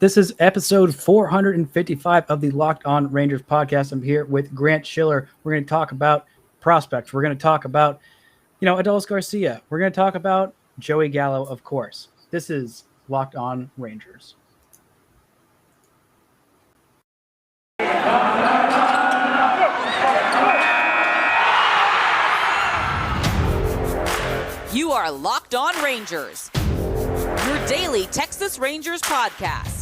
This is episode 455 of the Locked On Rangers podcast. I'm here with Grant Schiller. We're going to talk about prospects. We're going to talk about, Adolis Garcia. We're going to talk about Joey Gallo, of course. This is Locked On Rangers. You are Locked On Rangers, your daily Texas Rangers podcast.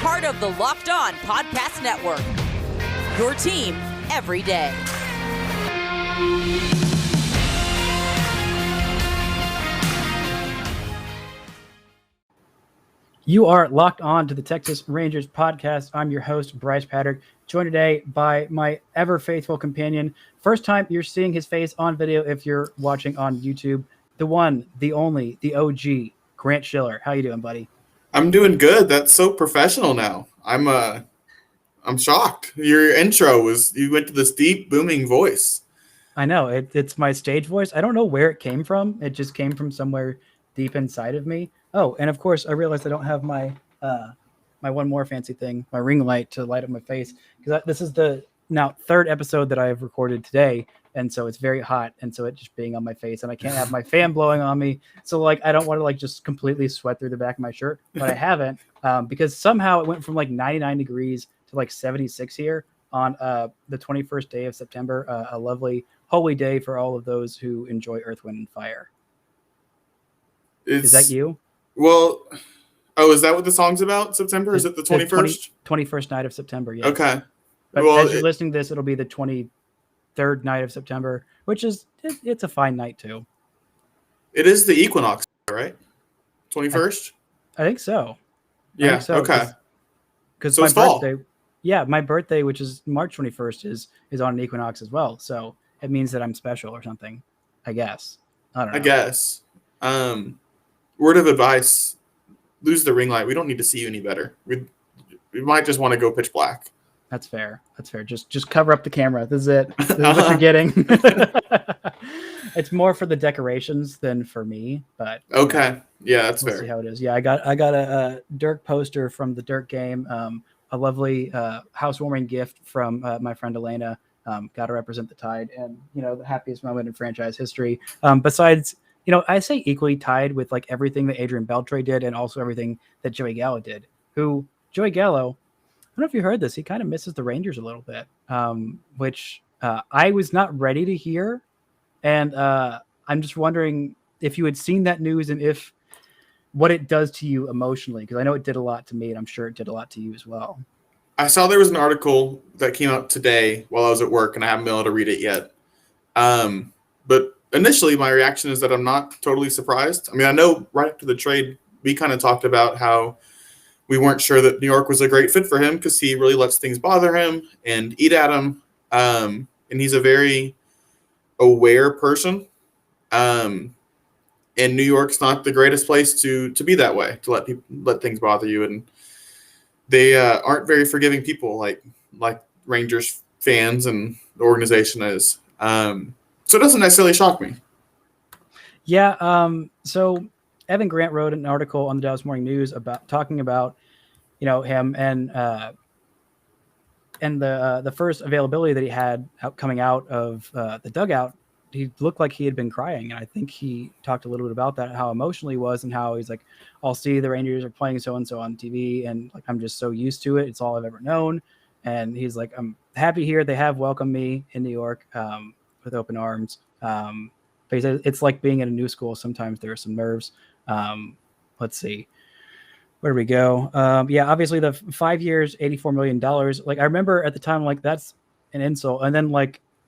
Part of the Locked On Podcast Network, your team every day. You are locked on to the Texas Rangers podcast. I'm your host, Brice Paterik, joined today by my ever faithful companion. First time you're seeing his face on video if you're watching on YouTube, the one, the only, the OG, Grant Schiller. How you doing, buddy? I'm doing good. That's so professional now. I'm shocked. Your intro you went to this deep, booming voice. I know it's my stage voice. I don't know where it came from. It just came from somewhere deep inside of me. Oh, and of course, I realized I don't have my my one more fancy thing, my ring light to light up my face, because this is the now third episode that I have recorded today, and so it's very hot, and so it's just being on my face, and I can't have my fan blowing on me. So I don't want to just completely sweat through the back of my shirt, but I haven't because somehow it went from 99 degrees to 76 here on the 21st day of September, a lovely holy day for all of those who enjoy Earth, Wind, and Fire. Is that you? Well, is that what the song's about? September? Is it the 21st? 21st night of September, yes. Okay. But as you're listening to this, it'll be the 23rd night of September, which is it's a fine night too. It is the equinox, right? 21st? I think so. Yeah, okay. Because so my it's fall. birthday, my birthday, which is March 21st, is on an equinox as well. So it means that I'm special or something, I guess. I don't know. I guess. Word of advice, lose the ring light. We don't need to see you any better. We might just want to go pitch black. That's fair. Just cover up the camera. This is it. This is what you're getting. It's more for the decorations than for me, but okay. Yeah, that's we'll fair. See how it is. Yeah, I got a Dirk poster from the Dirk game. A lovely housewarming gift from my friend Elena. Got to represent the Tide, and the happiest moment in franchise history. Besides, I say equally tied with everything that Adrian Beltre did, and also everything that Joey Gallo did. Joey Gallo, I don't know if you heard this, he kind of misses the Rangers a little bit, which I was not ready to hear. And I'm just wondering if you had seen that news and what it does to you emotionally, because I know it did a lot to me, and I'm sure it did a lot to you as well. I saw there was an article that came out today while I was at work, and I haven't been able to read it yet. But initially, my reaction is that I'm not totally surprised. I mean, I know right after the trade, we kind of talked about how we weren't sure that New York was a great fit for him because he really lets things bother him and eat at him. And he's a very aware person. And New York's not the greatest place to be that way, to let things bother you. And they aren't very forgiving people like Rangers fans and the organization is. So it doesn't necessarily shock me. Yeah. So Evan Grant wrote an article on the Dallas Morning News talking about, him and the first availability that he had coming out of the dugout. He looked like he had been crying, and I think he talked a little bit about that, how emotional he was, and how he's like, "I'll see the Rangers are playing so and so on TV, and I'm just so used to it. It's all I've ever known." And he's like, "I'm happy here. They have welcomed me in New York with open arms." But he said it's like being in a new school. Sometimes there are some nerves. Let's see. Where do we go? Obviously the 5 years, $84 million. I remember at the time, that's an insult. And then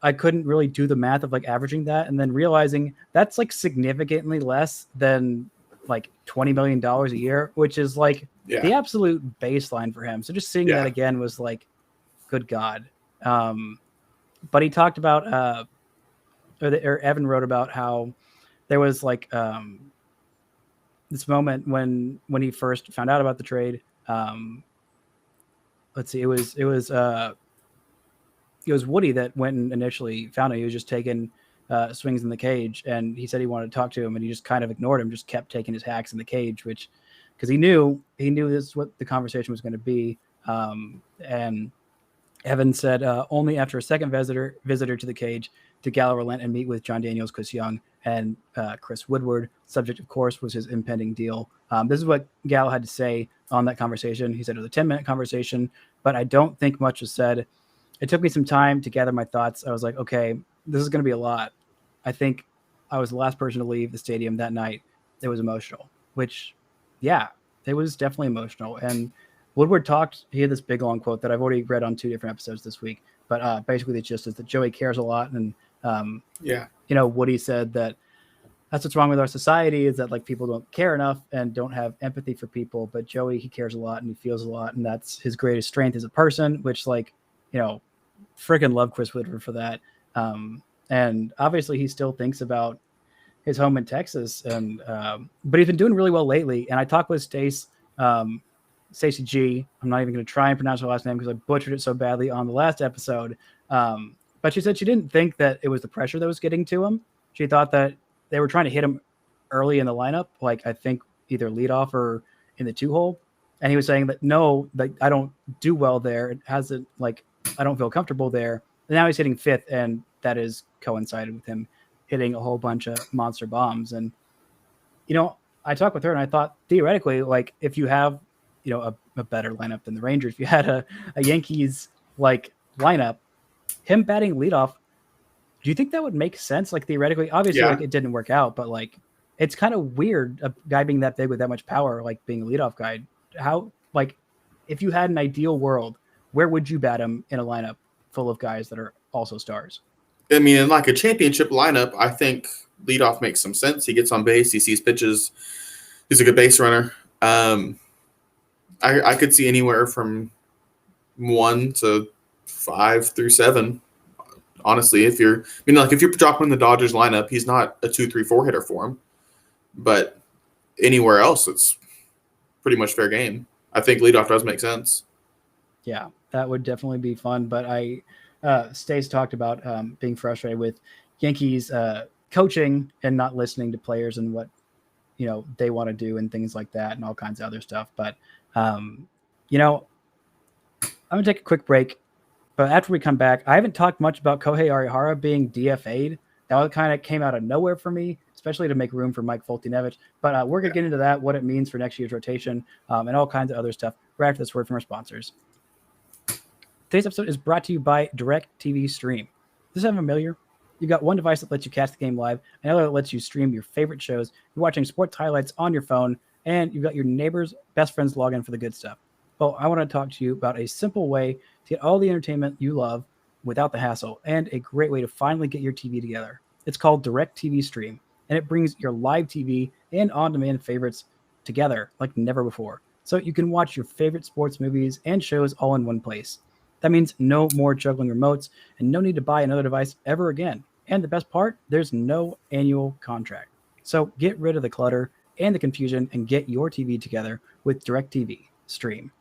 I couldn't really do the math of averaging that. And then realizing that's significantly less than $20 million a year, which is the absolute baseline for him. So just seeing that again was good God. But he talked about, or Evan wrote about how there was this moment when he first found out about the trade. Let's see, it was Woody that went and initially found him. He was just taking swings in the cage, and he said he wanted to talk to him, and he just kind of ignored him, just kept taking his hacks in the cage, which because he knew this is what the conversation was going to be. And Evan said only after a second visitor to the cage did Gallo relent and meet with John Daniels, Chris Young, and Chris Woodward. Subject, of course, was his impending deal. This is what Gallo had to say on that conversation. He said it was a 10-minute conversation, but I don't think much was said. It took me some time to gather my thoughts. I was like, okay, this is going to be a lot. I think I was the last person to leave the stadium that night. It was emotional, which, yeah, it was definitely emotional. And Woodward talked, he had this big long quote that I've already read on 2 different episodes this week, but basically the gist is that Joey cares a lot. And, Woody said that that's what's wrong with our society, is that like people don't care enough and don't have empathy for people. But Joey, he cares a lot and he feels a lot. And that's his greatest strength as a person, which freaking love Chris Woodward for that. And obviously he still thinks about his home in Texas, and but he's been doing really well lately. And I talked with Stacey G. I'm not even going to try and pronounce her last name because I butchered it so badly on the last episode. But she said she didn't think that it was the pressure that was getting to him. She thought that they were trying to hit him early in the lineup, like I think either leadoff or in the 2-hole. And he was saying that no, like I don't do well there. It hasn't, like I don't feel comfortable there. And now he's hitting 5th, and that is coincided with him hitting a whole bunch of monster bombs. And I talked with her and I thought theoretically, like if you have a better lineup than the Rangers, if you had a Yankees like lineup, him batting leadoff, do you think that would make sense? Like theoretically, obviously, like it didn't work out, but like it's kind of weird a guy being that big with that much power, like being a leadoff guy. How, like, if you had an ideal world, where would you bat him in a lineup full of guys that are also stars? I mean, in like a championship lineup, I think leadoff makes some sense. He gets on base, he sees pitches, he's a good base runner. I could see anywhere from 1 to 5 through 7. Honestly, if you're dropping in the Dodgers lineup, he's not a 2, 3, 4 hitter for him. But anywhere else, it's pretty much fair game. I think leadoff does make sense. Yeah, that would definitely be fun. But Stace talked about being frustrated with Yankees coaching and not listening to players and what they want to do and things like that and all kinds of other stuff. But I'm gonna take a quick break. But after we come back, I haven't talked much about Kohei Arihara being DFA'd. That kind of came out of nowhere for me, especially to make room for Mike Foltynewicz. But we're going to get into that, what it means for next year's rotation, and all kinds of other stuff right after this word from our sponsors. Today's episode is brought to you by DirecTV Stream. Does that sound familiar? You've got one device that lets you catch the game live, another that lets you stream your favorite shows. You're watching sports highlights on your phone, and you've got your neighbor's best friend's login for the good stuff. Well, I want to talk to you about a simple way to get all the entertainment you love without the hassle, and a great way to finally get your TV together. It's called DirecTV Stream, and it brings your live TV and on-demand favorites together like never before. So you can watch your favorite sports movies and shows all in one place. That means no more juggling remotes and no need to buy another device ever again. And the best part, there's no annual contract. So get rid of the clutter and the confusion and get your TV together with DirecTV Stream.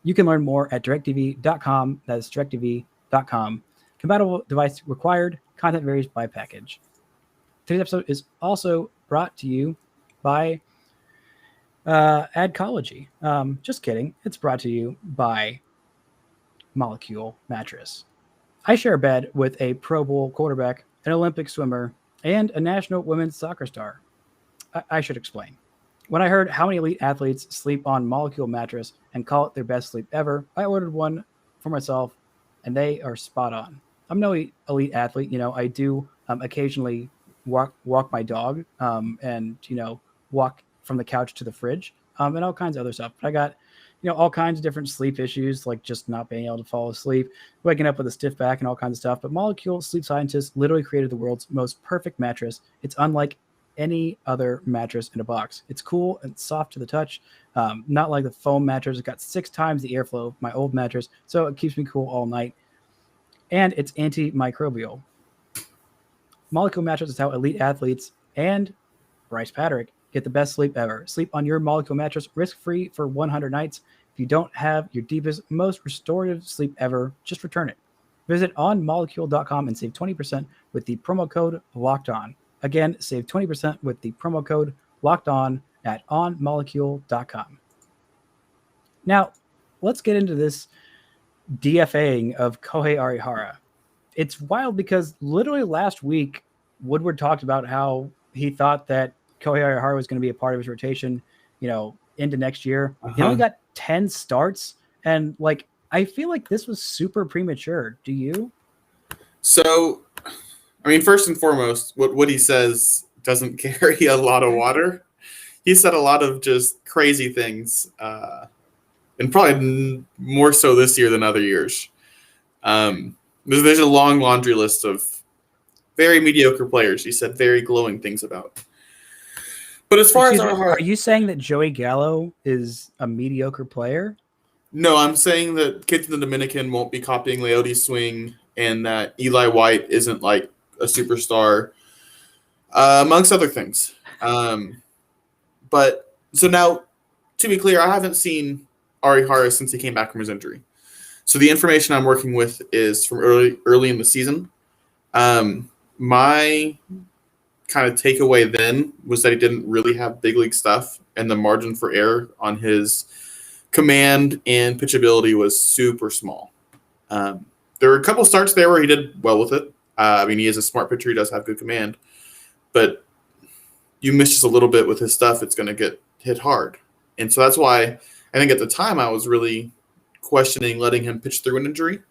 You can learn more at directtv.com. That is directtv.com. Compatible device required. Content varies by package. Today's episode is also brought to you by Adcology. Just kidding. It's brought to you by Molecule Mattress. I share a bed with a Pro Bowl quarterback, an Olympic swimmer, and a national women's soccer star. I should explain. When I heard how many elite athletes sleep on Molecule Mattress and call it their best sleep ever, I ordered one for myself, and they are spot on. I'm no elite athlete. I do occasionally walk my dog and, walk from the couch to the fridge and all kinds of other stuff. But I got, all kinds of different sleep issues, like just not being able to fall asleep, waking up with a stiff back and all kinds of stuff. But Molecule sleep scientists literally created the world's most perfect mattress. It's unlike any other mattress in a box. It's cool and soft to the touch, not like the foam mattress. It's got 6 times the airflow of my old mattress, so it keeps me cool all night. And it's antimicrobial. Molecule Mattress is how elite athletes and Brice Paterik get the best sleep ever. Sleep on your Molecule Mattress risk-free for 100 nights. If you don't have your deepest, most restorative sleep ever, just return it. Visit onmolecule.com and save 20% with the promo code LOCKEDON. Again, save 20% with the promo code LOCKEDON at onmolecule.com. Now, let's get into this DFAing of Kohei Arihara. It's wild because literally last week, Woodward talked about how he thought that Kohei Arihara was going to be a part of his rotation, into next year. He only got 10 starts, and I feel like this was super premature. Do you? So, I mean, first and foremost, what he says doesn't carry a lot of water. He said a lot of just crazy things, and probably more so this year than other years. There's a long laundry list of very mediocre players he said very glowing things about. But as far as are you saying that Joey Gallo is a mediocre player? No, I'm saying that kids in the Dominican won't be copying Leoti's swing, and that Eli White isn't like a superstar, amongst other things. But so now, to be clear, I haven't seen Arihara since he came back from his injury. So the information I'm working with is from early in the season. My kind of takeaway then was that he didn't really have big league stuff, and the margin for error on his command and pitchability was super small. There were a couple starts there where he did well with it. I mean, he is a smart pitcher. He does have good command. But you miss just a little bit with his stuff, it's going to get hit hard. And so that's why I think at the time I was really questioning letting him pitch through an injury,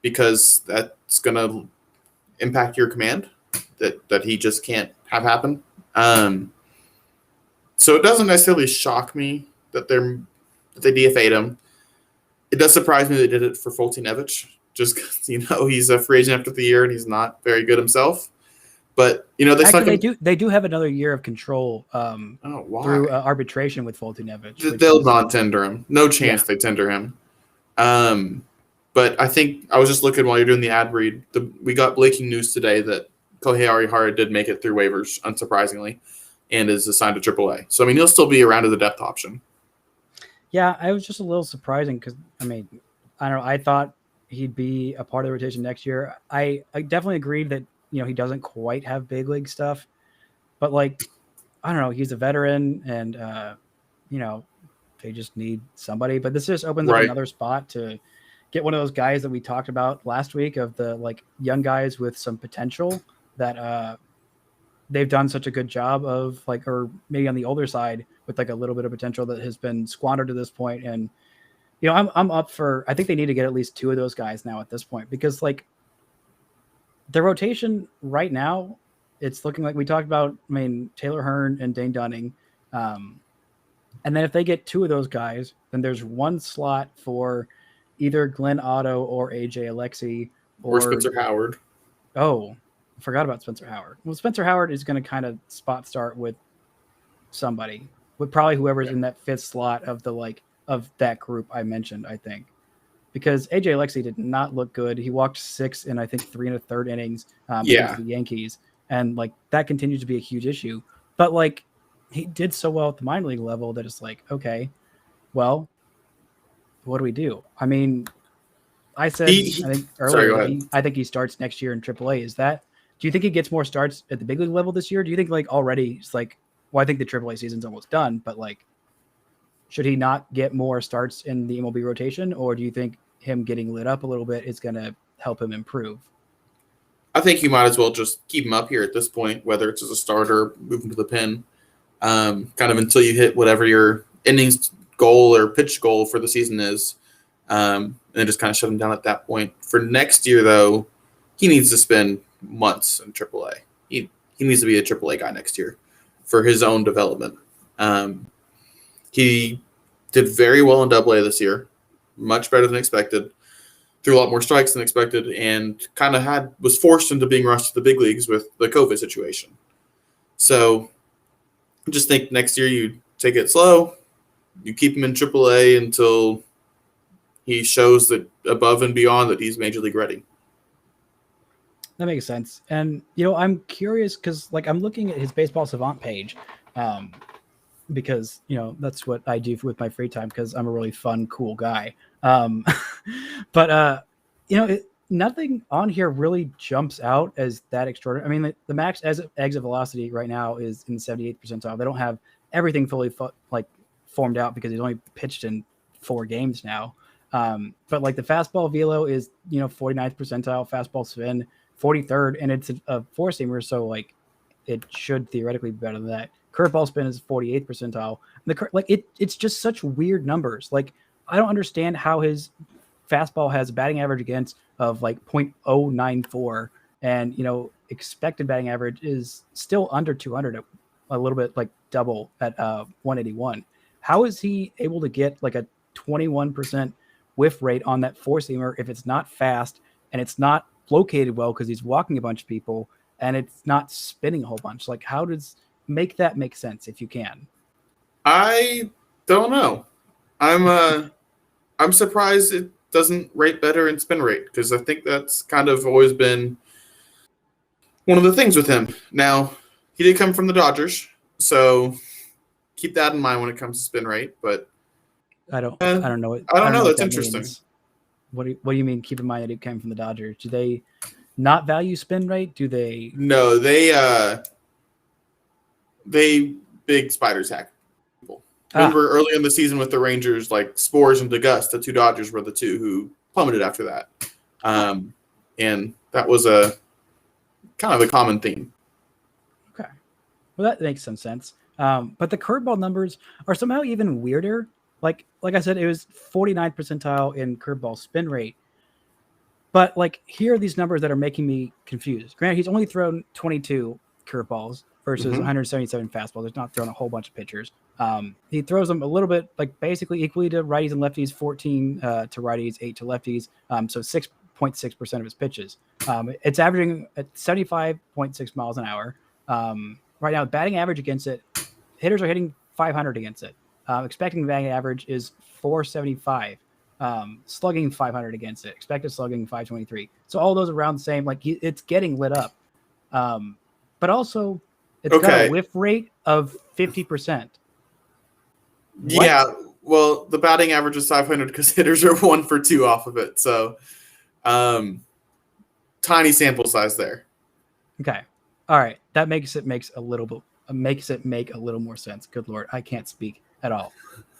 because that's going to impact your command that he just can't have happen. So it doesn't necessarily shock me that they DFA'd him. It does surprise me they did it for Foltynewicz, just because, he's a free agent after the year and he's not very good himself. But, they do have another year of control through arbitration with Foltynewicz. They'll not tender him. No chance they tender him. But I think I was just looking while you're doing the ad read. We got breaking news today that Kohei Arihara did make it through waivers, unsurprisingly, and is assigned to AAA. So, I mean, he'll still be around as a depth option. Yeah, I was just a little surprising because, I don't know. I thought he'd be a part of the rotation next year. I definitely agreed that, he doesn't quite have big league stuff. But, I don't know. He's a veteran and, they just need somebody. But this just opens up another spot to get one of those guys that we talked about last week of the, young guys with some potential that they've done such a good job of, or maybe on the older side with a little bit of potential that has been squandered to this point. And, I'm up for, I think they need to get at least two of those guys now at this point, because the rotation right now, it's looking like we talked about, Taylor Hearn and Dane Dunning. And then if they get two of those guys, then there's one slot for either Glenn Otto or AJ Alexi or Spencer Howard. Oh, I forgot about Spencer Howard. Well, Spencer Howard is going to kind of spot start with somebody, with probably whoever's in that fifth slot of of that group I mentioned, I think. Because AJ Alexi did not look good. He walked 6 in, I think, 3 1/3 innings against the Yankees. And that continues to be a huge issue. But he did so well at the minor league level that it's okay, well, what do we do? I said, I think earlier, I think he starts next year in AAA. Do you think he gets more starts at the big league level this year? Do you think already it's well, I think the AAA season's almost done, but should he not get more starts in the MLB rotation, or do you think him getting lit up a little bit is going to help him improve? I think you might as well just keep him up here at this point, whether it's as a starter, move him to the pen, kind of until you hit whatever your innings goal or pitch goal for the season is, and then just kind of shut him down at that point. For next year, though, he needs to spend months in AAA. He needs to be a AAA guy next year for his own development. He did very well in AA this year, much better than expected, threw a lot more strikes than expected, and kind of was forced into being rushed to the big leagues with the COVID situation. So I just think next year you take it slow, you keep him in AAA until he shows that above and beyond that he's major league ready. That makes sense. And, I'm curious because, I'm looking at his Baseball Savant page because, that's what I do with my free time because I'm a really fun, cool guy. But nothing on here really jumps out as that extraordinary. The max exit velocity right now is in the 78th percentile. They don't have everything fully formed out because he's only pitched in 4 games now. But like the fastball velo is 49th percentile, fastball spin 43rd, and it's a 4-seamer, so like it should theoretically be better than that. Curveball spin is 48th percentile. It's just such weird numbers. Like I don't understand how his fastball has a batting average against of like 0.094, and expected batting average is still under 200, a little bit like double at 181. How is he able to get like a 21% whiff rate on that 4-seamer if it's not fast and it's not located well because he's walking a bunch of people and it's not spinning a whole bunch? Like, how does make that make sense if you can? I don't know. I'm surprised it doesn't rate better in spin rate, because I think that's kind of always been one of the things with him. Now, he did come from the Dodgers, so keep that in mind when it comes to spin rate. But I don't know. I don't know. What That's that interesting. means. What do you mean? Keep in mind that he came from the Dodgers. Do they not value spin rate? Do they? No, they big spiders hack people. Remember early in the season with the Rangers, like Spores and DeGust, the 2 Dodgers were the 2 who plummeted after that. And that was a kind of a common theme. Okay. Well, that makes some sense. But the curveball numbers are somehow even weirder. Like I said, it was 49th percentile in curveball spin rate. But like here are these numbers that are making me confused. Granted, he's only thrown 22 curveballs versus 177 fastballs. He's not thrown a whole bunch of pitchers. He throws them a little bit, like basically equally to righties and lefties, 14 to righties, 8 to lefties. So 6.6% of his pitches. It's averaging at 75.6 miles an hour. Right now, batting average against it, hitters are hitting 500 against it. Expecting batting average is 475. Slugging 500 against it. Expected slugging 523. So all those around the same. Like it's getting lit up. But also, it's got a whiff rate of 50%. Yeah, well, the batting average is 500 because hitters are 1 for 2 off of it. So, tiny sample size there. Okay, all right, that makes it make a little more sense. Good Lord, I can't speak at all.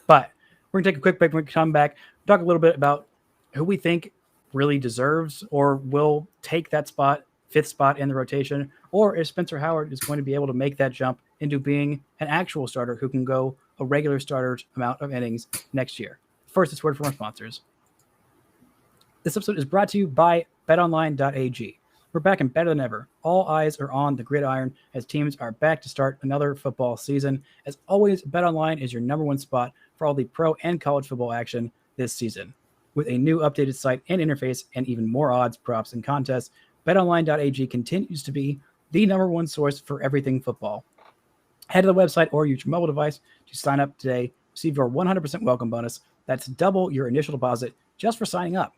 But we're gonna take a quick break. When we come back, talk a little bit about who we think really deserves or will take that spot, 5th spot in the rotation, or if Spencer Howard is going to be able to make that jump into being an actual starter who can go a regular starter's amount of innings next year. First, it's word from our sponsors. This episode is brought to you by betonline.ag. We're back and better than ever. All eyes are on the gridiron as teams are back to start another football season. As always, BetOnline is your number 1 spot for all the pro and college football action this season. With a new updated site and interface and even more odds, props, and contests, betonline.ag continues to be the number 1 source for everything football. Head to the website or use your mobile device to sign up today. Receive your 100% welcome bonus. That's double your initial deposit just for signing up.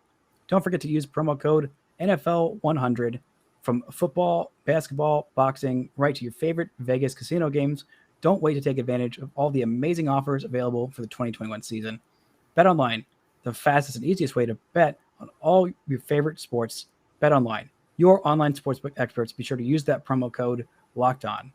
Don't forget to use promo code NFL100 from football, basketball, boxing, right to your favorite Vegas casino games. Don't wait to take advantage of all the amazing offers available for the 2021 season. BetOnline, the fastest and easiest way to bet on all your favorite sports. BetOnline, your online sportsbook experts. Be sure to use that promo code LOCKEDON.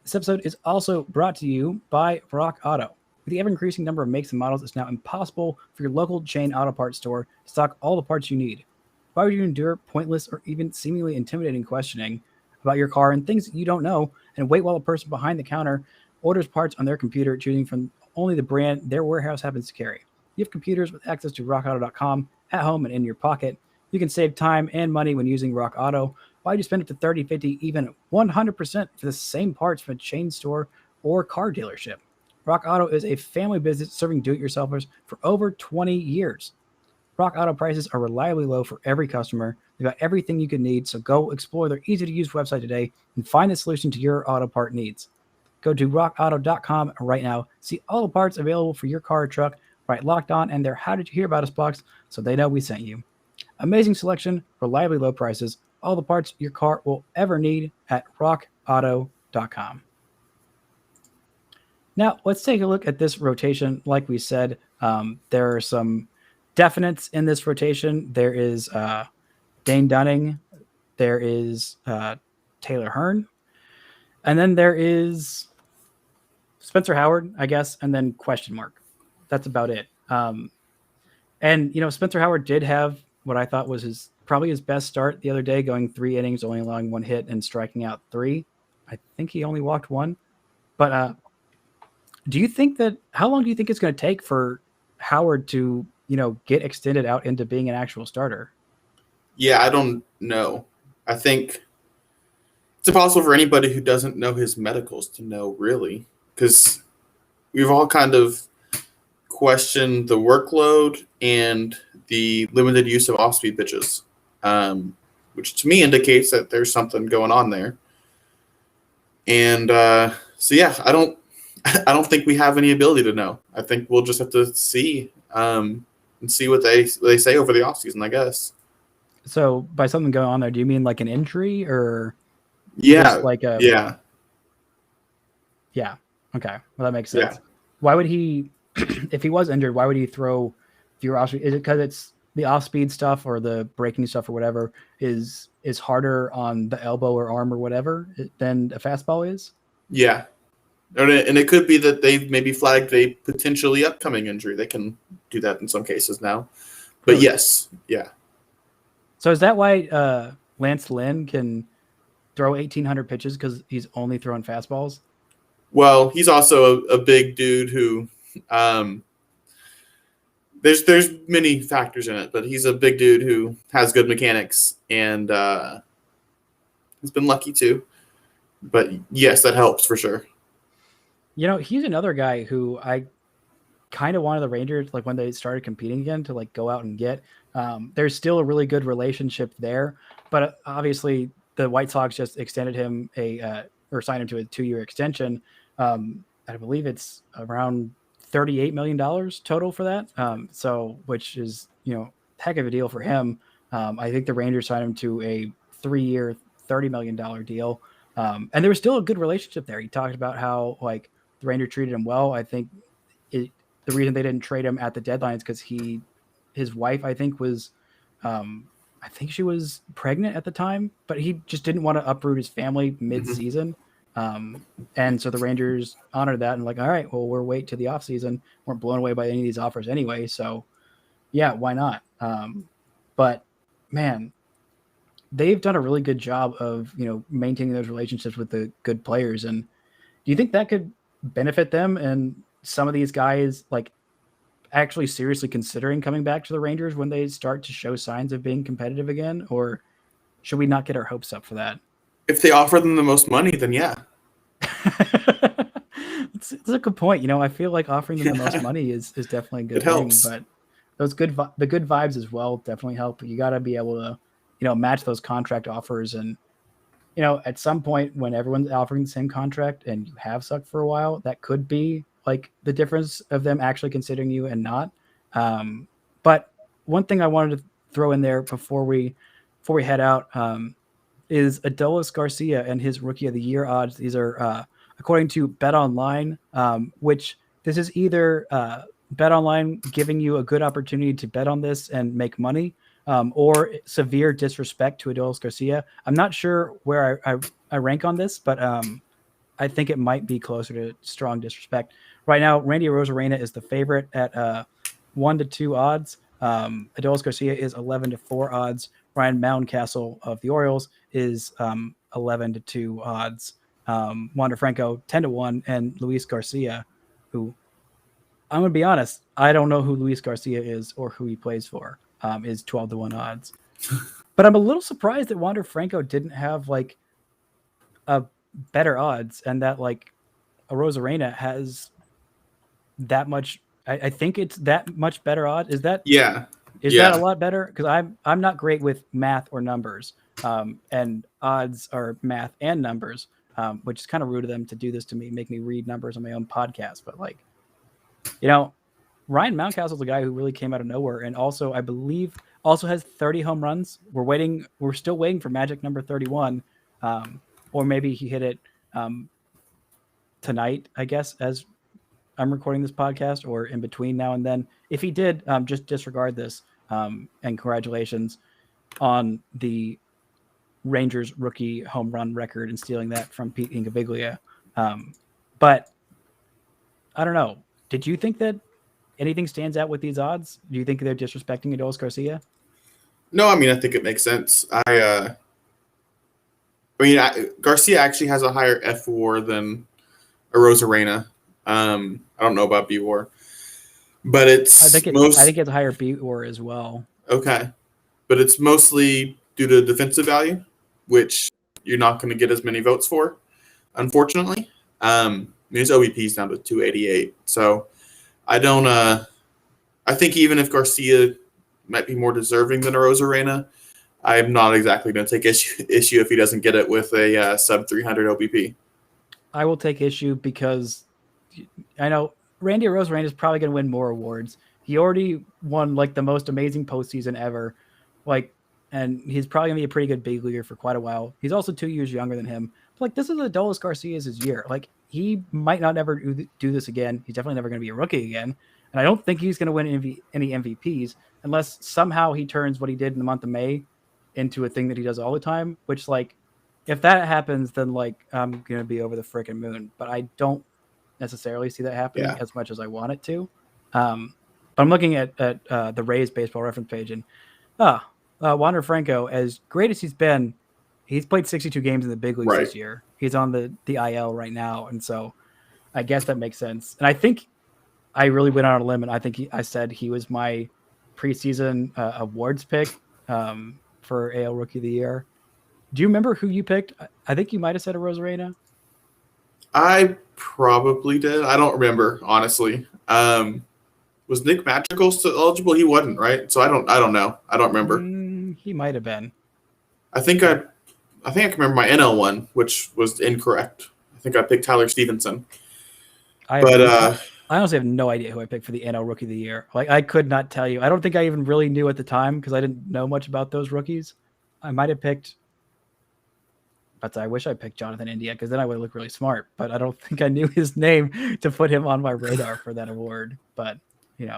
This episode is also brought to you by Rock Auto. With the ever-increasing number of makes and models, it's now impossible for your local chain auto parts store to stock all the parts you need. Why would you endure pointless or even seemingly intimidating questioning about your car and things that you don't know and wait while a person behind the counter orders parts on their computer, choosing from only the brand their warehouse happens to carry? You have computers with access to rockauto.com at home and in your pocket. You can save time and money when using Rock Auto. Why do you spend up to 30, 50, even 100% for the same parts from a chain store or car dealership? Rock Auto is a family business serving do-it-yourselfers for over 20 years. Rock Auto prices are reliably low for every customer. They've got everything you could need, so go explore their easy-to-use website today and find the solution to your auto part needs. Go to rockauto.com right now. See all the parts available for your car or truck. Right, Locked On and their How Did You Hear About Us box so they know we sent you. Amazing selection, reliably low prices, all the parts your car will ever need at rockauto.com. Now, let's take a look at this rotation. Like we said, there are some definites in this rotation. There is Dane Dunning. There is Taylor Hearn. And then there is Spencer Howard, I guess, and then question mark. That's about it. And Spencer Howard did have what I thought was probably his best start the other day, going 3 innings, only allowing 1 hit and striking out 3. I think he only walked 1. But do you think how long do you think it's going to take for Howard to, get extended out into being an actual starter? Yeah, I don't know. I think it's impossible for anybody who doesn't know his medicals to know, really, because we've all kind of questioned the workload and the limited use of off-speed pitches, which to me indicates that there's something going on there. And so, yeah, I don't think we have any ability to know. I think we'll just have to see and see what they say over the offseason, I guess. So by something going on there, do you mean like an injury or yeah, like a yeah. Okay, well that makes sense. Yeah. Why would he, if he was injured, why would he throw fewer off speed? Is it because it's the off speed stuff or the breaking stuff or whatever is harder on the elbow or arm or whatever than a fastball is? Yeah. And it could be that they've maybe flagged a potentially upcoming injury. They can do that in some cases now. But really? Yes, yeah. So is that why Lance Lynn can throw 1,800 pitches, because he's only throwing fastballs? Well, he's also a big dude who there's many factors in it, but he's a big dude who has good mechanics and he's been lucky too. But yes, that helps for sure. He's another guy who I kind of wanted the Rangers, like when they started competing again, to like go out and get. There's still a really good relationship there, but obviously the White Sox just extended him or signed him to a 2-year extension. I believe it's around $38 million total for that. So which is, heck of a deal for him. I think the Rangers signed him to a 3-year, $30 million deal. And there was still a good relationship there. He talked about how like the Rangers treated him well. I think the reason they didn't trade him at the deadline is because his wife, I think was, I think she was pregnant at the time, but he just didn't want to uproot his family mid-season. And so the Rangers honored that and like, all right, well, we'll wait to the off season. Weren't blown away by any of these offers anyway. So yeah, why not? But man, they've done a really good job of, maintaining those relationships with the good players. And do you think that could benefit them and some of these guys like actually seriously considering coming back to the Rangers when they start to show signs of being competitive again? Or should we not get our hopes up for that? If they offer them the most money, then yeah. It's a good point. I feel like offering them the most money is definitely a good thing. Helps. But those the good vibes as well definitely help. You got to be able to, match those contract offers. And, at some point when everyone's offering the same contract and you have sucked for a while, that could be like the difference of them actually considering you and not. But one thing I wanted to throw in there before we head out, is Adolis Garcia and his Rookie of the Year odds. These are according to Bet Online, which this is either Bet Online giving you a good opportunity to bet on this and make money, or severe disrespect to Adolis Garcia. I'm not sure where I rank on this, but I think it might be closer to strong disrespect. Right now, Randy Arozarena is the favorite at 1-2 odds. Adolis Garcia is 11-4 odds. Ryan Mountcastle of the Orioles is 11-2 odds. Wander Franco 10-1, and Luis Garcia, who I'm gonna be honest, I don't know who Luis Garcia is or who he plays for, is 12-1 odds. But I'm a little surprised that Wander Franco didn't have like a better odds, and that like Arozarena has that much. I think it's that much better odds. Is that that a lot better? Because I'm not great with math or numbers, and odds are math and numbers, which is kind of rude of them to do this to me, make me read numbers on my own podcast. But like, Ryan Mountcastle's a guy who really came out of nowhere, and also I believe also has 30 home runs. We're still waiting for magic number 31, or maybe he hit it tonight, I guess, as I'm recording this podcast, or in between now and then. If he did, just disregard this, and congratulations on the Rangers rookie home run record and stealing that from Pete Incaviglia. But I don't know. Did you think that anything stands out with these odds? Do you think they're disrespecting Adolis Garcia? No, I mean, I think it makes sense. Garcia actually has a higher F WAR than a Rosarena. I don't know about B WAR, but I think it's a higher B WAR as well. Okay, but it's mostly due to defensive value, which you're not going to get as many votes for, unfortunately. His OVP is down to 288, so I don't. I think even if Garcia might be more deserving than a Rosarena, I'm not exactly going to take issue if he doesn't get it with a sub 300 OBP. I will take issue because I know Randy Rosarena is probably going to win more awards. He already won like the most amazing postseason ever, and he's probably going to be a pretty good big leaguer for quite a while. He's also 2 years younger than him. But, this is Adolis Garcia's year. He might not ever do this again. He's definitely never going to be a rookie again. And I don't think he's going to win any MVPs unless somehow he turns what he did in the month of May into a thing that he does all the time, which if that happens, then I'm going to be over the freaking moon. But I don't necessarily see that happening as much as I want it to. But I'm looking at the Rays baseball reference page, and Wander Franco, as great as he's been, he's played 62 games in the big leagues this year. He's on the IL right now, and so I guess that makes sense. And I think I really went on a limb, and I think I said he was my preseason awards pick for AL Rookie of the Year. Do you remember who you picked? I think you might have said a Rosarena. I probably did. I don't remember, honestly. Was Nick Madrigal still eligible? He wasn't, right? So I don't know. I don't remember. He might have been. I think I can remember my NL one, which was incorrect. I think I picked Tyler Stevenson. I honestly have no idea who I picked for the NL Rookie of the Year. I could not tell you. I don't think I even really knew at the time because I didn't know much about those rookies. I might have picked, but I wish I picked Jonathan India because then I would look really smart. But I don't think I knew his name to put him on my radar for that award. But you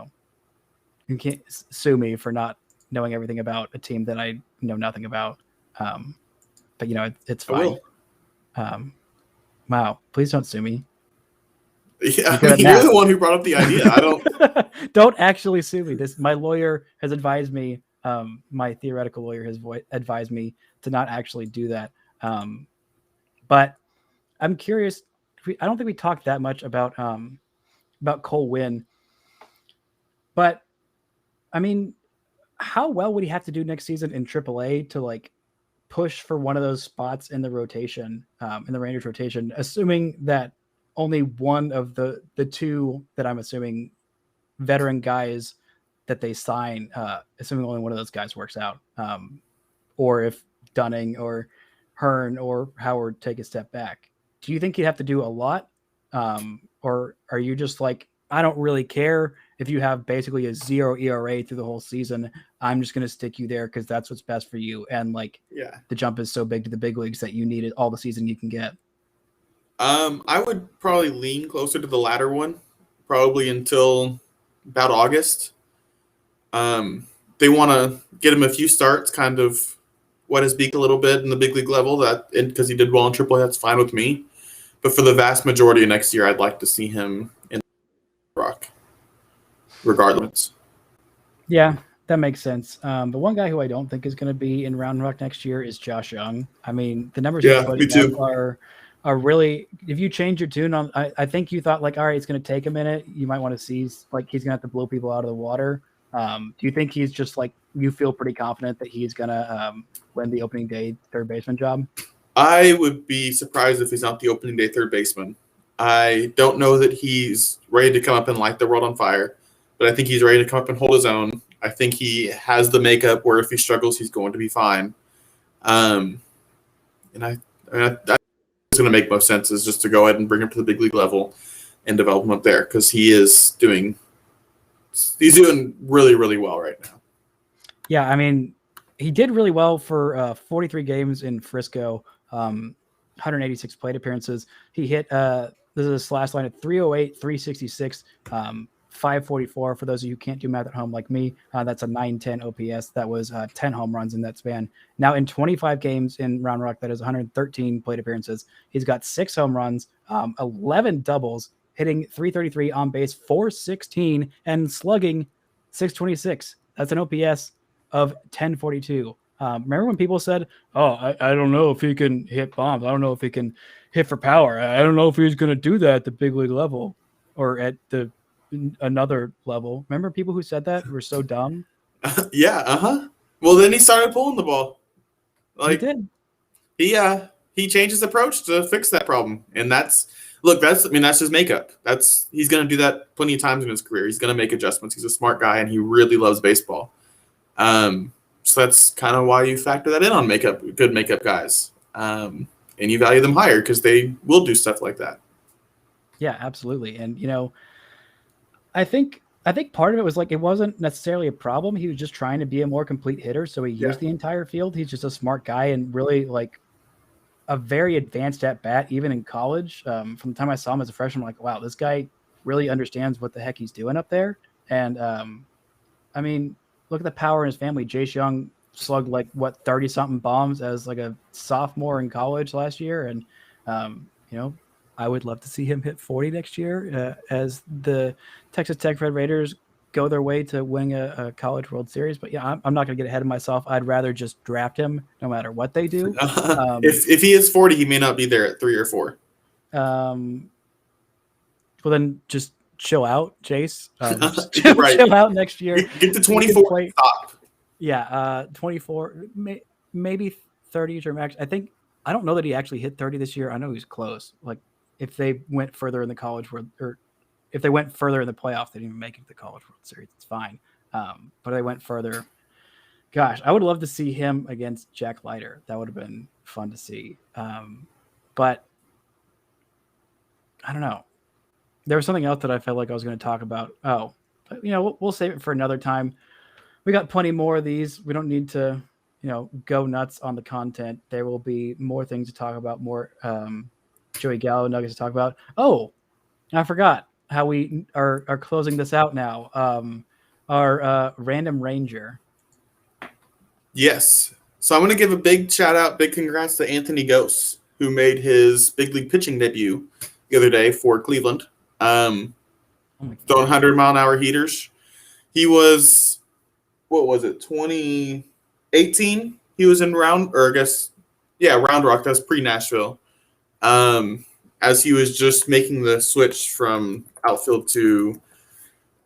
can't sue me for not knowing everything about a team that I know nothing about. But it's fine. Wow, please don't sue me. Yeah, you're the one who brought up the idea. I don't. Don't actually sue me. My lawyer has advised me. My theoretical lawyer has advised me to not actually do that. But I'm curious. I don't think we talked that much about Cole Winn. But I mean, how well would he have to do next season in AAA to push for one of those spots in the rotation, in the Rangers rotation, assuming that only one of the two that I'm assuming veteran guys that they sign, assuming only one of those guys works out, or if Dunning or Hearn or Howard take a step back. Do you think he'd have to do a lot? Or are you just I don't really care if you have basically a 0 ERA through the whole season. I'm just going to stick you there because that's what's best for you. And the jump is so big to the big leagues that you need it all the season you can get. I would probably lean closer to the latter one, probably until about August. They want to get him a few starts, kind of wet his beak a little bit in the big league level, because he did well in AAA. That's fine with me. But for the vast majority of next year, I'd like to see him in Rock, regardless. Yeah, that makes sense. But one guy who I don't think is going to be in Round Rock next year is Josh Young. I mean, the numbers he's putting up are really, if you change your tune on, I think you thought all right, it's going to take a minute. You might want to see he's going to have to blow people out of the water. Do you think he's just you feel pretty confident that he's going to win the opening day third baseman job? I would be surprised if he's not the opening day third baseman. I don't know that he's ready to come up and light the world on fire, but I think he's ready to come up and hold his own. I think he has the makeup where if he struggles, he's going to be fine. And I it's going to make most sense is just to go ahead and bring him to the big league level and develop him up there because he's doing really, really well right now. Yeah, I mean, he did really well for 43 games in Frisco, 186 plate appearances. He hit this is a slash line at 308, 366, 544. For those of you who can't do math at home like me, that's a 910 OPS. That was 10 home runs in that span. Now in 25 games in Round Rock, that is 113 plate appearances. He's got 6 home runs, 11 doubles, hitting 333 on base, 416, and slugging 626. That's an OPS of 1042. Remember when people said, "Oh, I don't know if he can hit bombs. I don't know if he can hit for power. I don't know if he's going to do that at the big league level or at the another level." Remember people who said that were so dumb? Yeah. Well, then he started pulling the ball. He did. He changed his approach to fix that problem, and that's his makeup. He's going to do that plenty of times in his career. He's going to make adjustments. He's a smart guy, and he really loves baseball. So that's kind of why you factor that in on good makeup guys, and you value them higher because they will do stuff like that. Yeah, absolutely. And I think part of it was like it wasn't necessarily a problem. He was just trying to be a more complete hitter, so he used the entire field. He's just a smart guy and really like a very advanced at bat, even in college. From the time I saw him as a freshman, I'm like, wow, this guy really understands what the heck he's doing up there. And I mean, look at the power in his family. Jace Young slugged 30 something bombs as like a sophomore in college last year. And, I would love to see him hit 40 next year as the Texas Tech Red Raiders go their way to winning a College World Series. But yeah, I'm not going to get ahead of myself. I'd rather just draft him no matter what they do. If he is 40, he may not be there at 3 or 4. Well, then just chill out, Jace. Right. Chill out next year. Get to 24. Stop. Yeah, 24, maybe 30 is your max. I don't know that he actually hit 30 this year. I know he's close. Like if they went further in the College World, or if they went further in the playoff, they didn't even make it to the College World Series. It's fine. But they went further. Gosh, I would love to see him against Jack Leiter. That would have been fun to see. But I don't know. There was something else that I felt like I was going to talk about. Oh, but, we'll save it for another time. We got plenty more of these. We don't need to, go nuts on the content. There will be more things to talk about, more Joey Gallo nuggets to talk about. Oh, I forgot how we are closing this out now. Our random ranger. Yes. So I'm going to give a big shout out, big congrats to Anthony Gose, who made his big league pitching debut the other day for Cleveland. Throwing 100-mile-an-hour heaters. He was, 2018? He was in Round Rock. That's pre-Nashville. As he was just making the switch from outfield to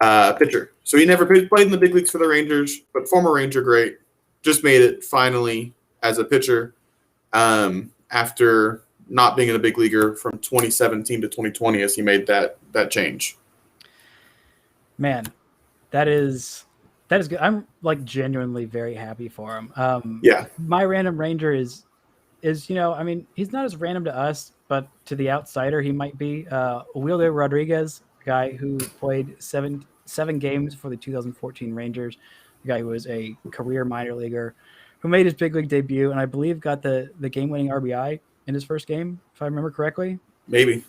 pitcher. So he never played in the big leagues for the Rangers, but former Ranger great. Just made it finally as a pitcher after not being in a big leaguer from 2017 to 2020 as he made that change. Man, that is good. I'm genuinely very happy for him. My random ranger is he's not as random to us, but to the outsider he might be. Wilder Rodriguez, a guy who played seven games for the 2014 Rangers, a guy who was a career minor leaguer, who made his big league debut and I believe got the game-winning RBI in his first game, if I remember correctly. Maybe.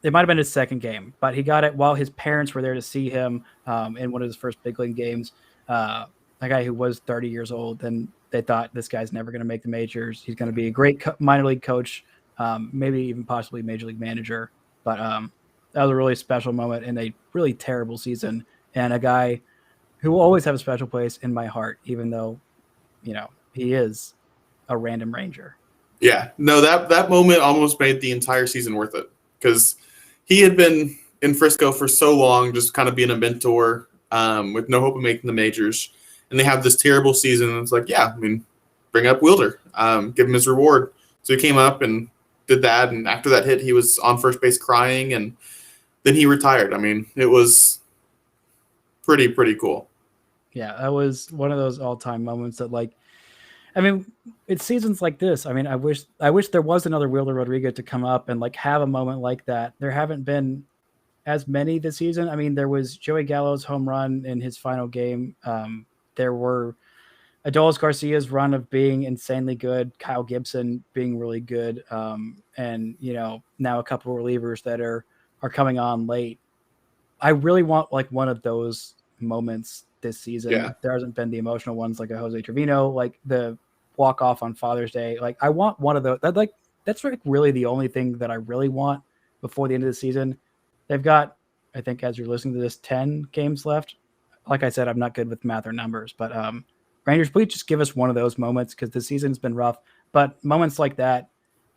It might have been his second game, but he got it while his parents were there to see him in one of his first big league games. A guy who was 30 years old, and they thought this guy's never going to make the majors. He's going to be a great minor league coach, maybe even possibly major league manager. But that was a really special moment in a really terrible season, and a guy who will always have a special place in my heart, even though, he is a random ranger. Yeah, no, that moment almost made the entire season worth it because he had been in Frisco for so long, just kind of being a mentor with no hope of making the majors. And they have this terrible season. And it's like, bring up Wilder, give him his reward. So he came up and did that. And after that hit, he was on first base crying. And then he retired. It was pretty cool. Yeah, that was one of those all-time moments that it's seasons like this. I wish there was another Wilder Rodriguez to come up and have a moment like that. There haven't been as many this season. There was Joey Gallo's home run in his final game. There were Adolis Garcia's run of being insanely good, Kyle Gibson being really good, and now a couple of relievers that are coming on late. I really want one of those moments this season. Yeah. There hasn't been the emotional ones like a Jose Trevino, the walk off on Father's Day. I want one of those. That's really the only thing that I really want before the end of the season. They've got, I think, as you're listening to this, 10 games left. Like I said, I'm not good with math or numbers, but Rangers, please just give us one of those moments because the season's been rough. But moments like that,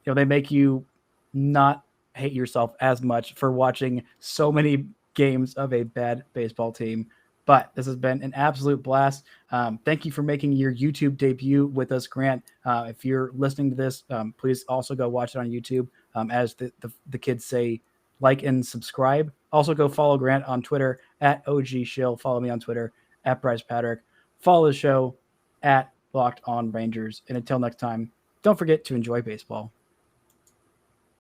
they make you not hate yourself as much for watching so many games of a bad baseball team. But this has been an absolute blast. Thank you for making your YouTube debut with us, Grant. If you're listening to this, please also go watch it on YouTube. As the kids say, like and subscribe. Also go follow Grant on Twitter at OG Shill. Follow me on Twitter at Brice Paterik. Follow the show at Locked On Rangers. And until next time, don't forget to enjoy baseball.